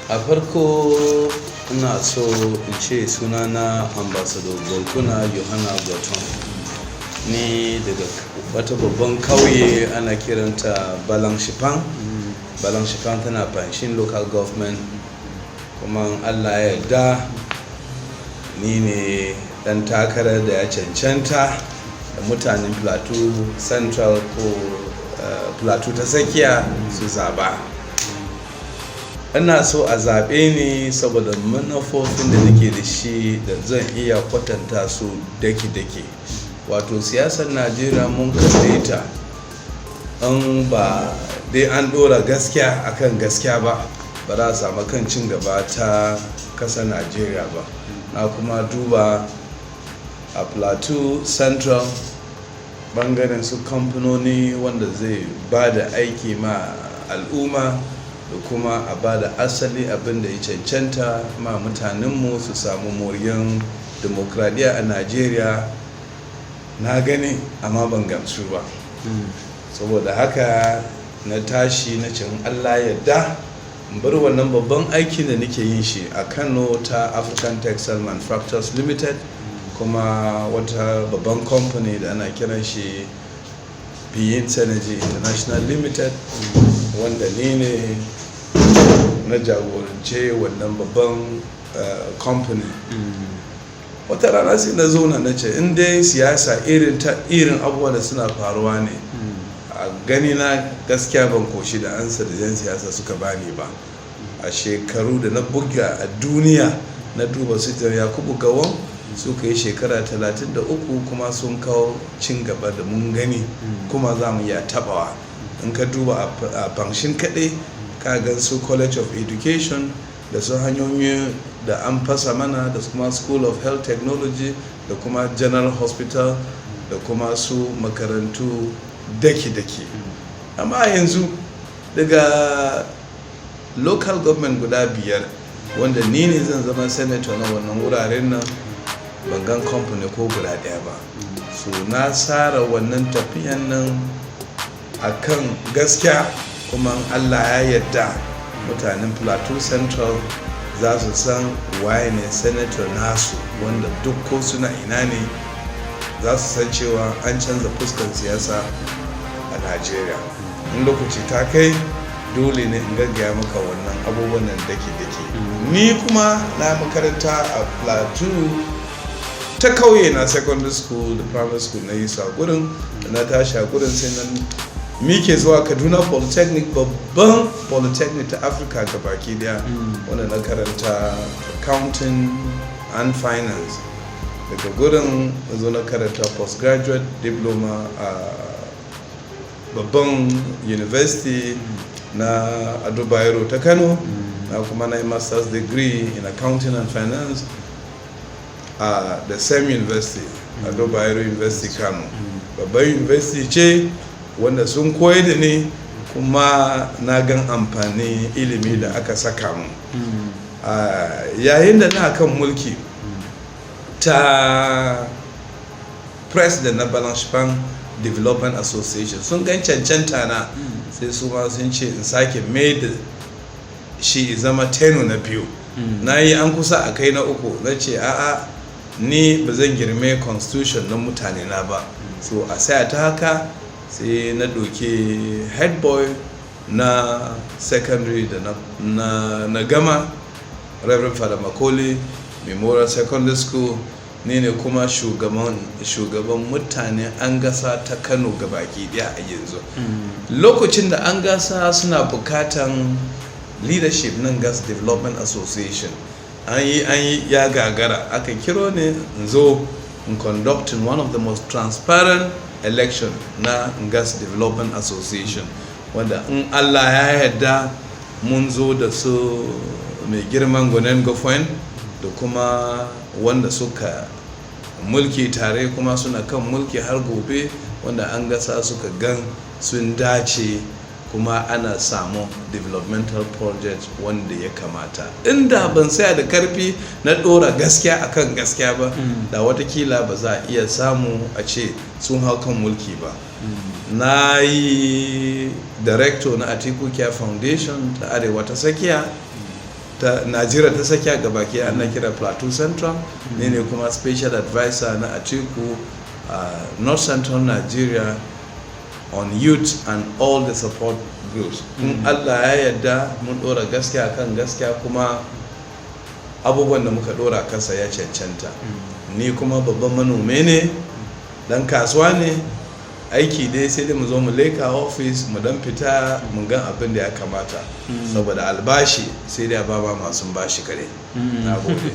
A farko ina so in ce sunana ambassador Bolkuna Yohana Goton. Ni daga wata babban kauye ana kiranta Balanshifan. Balanshifan tana Panshin local government. Kuma Allah ya yarda ni ne dan takarar da ya cancanta da mutanen Plateau Central ko Plateau ta tsakiya su zaba. Ina so a zaɓe ni saboda manufofin da nake da shi da zan iya kwatanta su daki-daki. Wato siyasar Najeriya mun kalle ta an ba dai an ɗora gaskiya akan gaskiya ba za a samu kan cin gaba ta ƙasar Najeriya ba. Na kuma duba a Plateau Central bangaren su kamfanoni wanda zai ba da aiki ma al'umma da kuma a ba da asali abin da ya cancanta ma mutanenmu su samu moriyar demokradiyya a Najeriya. Na gani amma ban gamsu ba. Saboda haka na tashi na cin Allah yadda bar wannan babban aikin da nake yin shi a Kano ta African Textile Manufacturers Limited, kuma wata babban company da ana kiran shi Beyond Energy International Limited, wanda ni ne na jagorance wannan babban company. Wata rana sai na zo na ce in dai siyasa irin abubuwa da suna faruwa ne, a gani na gaskiya ban koshi da ansa da yan siyasa suka bani ba. A shekaru da na buga a duniya na duba su Yakubu Gawon suka yi shekara 33 kuma sun kawo cin gaba da mun gani kuma za mu iya tabawa. In ka duba a Panshin kaɗai ka gan su College of Education da su hanyoyi da an fasa mana da kuma School of Health Technology da kuma General Hospital da kuma su makarantu daki-daki. Amma yanzu daga local government guda 5 wanda ni ne zan zama senator na wannan wuraren nan, ban gan company ko guda ɗaya ba. So na tsara wannan tafiyan nan akan gaskiya, kuma Allah ya yarda mutanen Plateau Central za su san waye ne senator nasu, wanda duk ko suna ina ne za su san cewa an canza fuskar siyasa a Najeriya. In lokaci ta kai dole ne in gaggaya maka wannan abubuwan nan dake-dake. Ni kuma na makaranta a Plateau ta kauye na secondary school da primary school na yi a gurin, da na tashi a gurin sai nan mike zuwa Kaduna Polytechnic, babban polytechnic ta Afirka gabaki daya, wanda na karanta accounting and finance. Daga gurin zo na karanta postgraduate diploma a babban university na Ado Bayero ta Kano, na kuma na yi master's degree in accounting and finance a the same university, Ado Bayero University Kano. Babban university ce wanda sun koyi da ni kuma na gan amfani ilimi da aka saka mu. Yayin da na kan mulki ta president na Balanshifan Development Association sun gan cancanta na, sai su ma sun ce in sake mai da shi zama teno na 2. Na yi an kusa a kai na 3, na ce a'a ni ba zan girme constitution na mutane na ba. So a saya ta haka sai na ɗauki head boy na secondary da na gama, Reverend Father Makoli Memorial Secondary School. Ni ne kuma shugaban mutane an gasa ta Kano gabaki daya a yanzu. Lokacin da an gasa suna bukatan leadership nan Gas Development Association, an yi ya gagara, aka kiro ne in zo in conducting one of the most transparent election na Gas Development Association, wanda in Allah ya yarda mun zo da su mai girman Gwanen Gofen da kuma wanda suka mulki tare kuma suna kan mulki har gobe, wanda an gasa suka gan sun dace kuma ana samu developmental project wanda ya kamata. Inda ban saya da karfi na dora gaskiya akan gaskiya ba, da watakila ba za a iya samu a ce sun hau kan mulki ba. Na yi director na Atiku Care Foundation ta Arewa ta Tsakiya, ta Najeriya ta tsakiya gabaki ana kira Plateau Central. Ne kuma special advisor na Atiku North Central Nigeria on youth and all the support groups. In Allah ya yarda mun dora gaskiya kan gaskiya, kuma abubuwan da muka dora kansa ya cancanta. Ni kuma babban manomi ne, dan kasuwa ne. Aiki dai sai dai mu zo mu leka office mu dan fita mun ga abin da ya kamata, saboda albashi sai dai ba masu bashi kare. Na gode.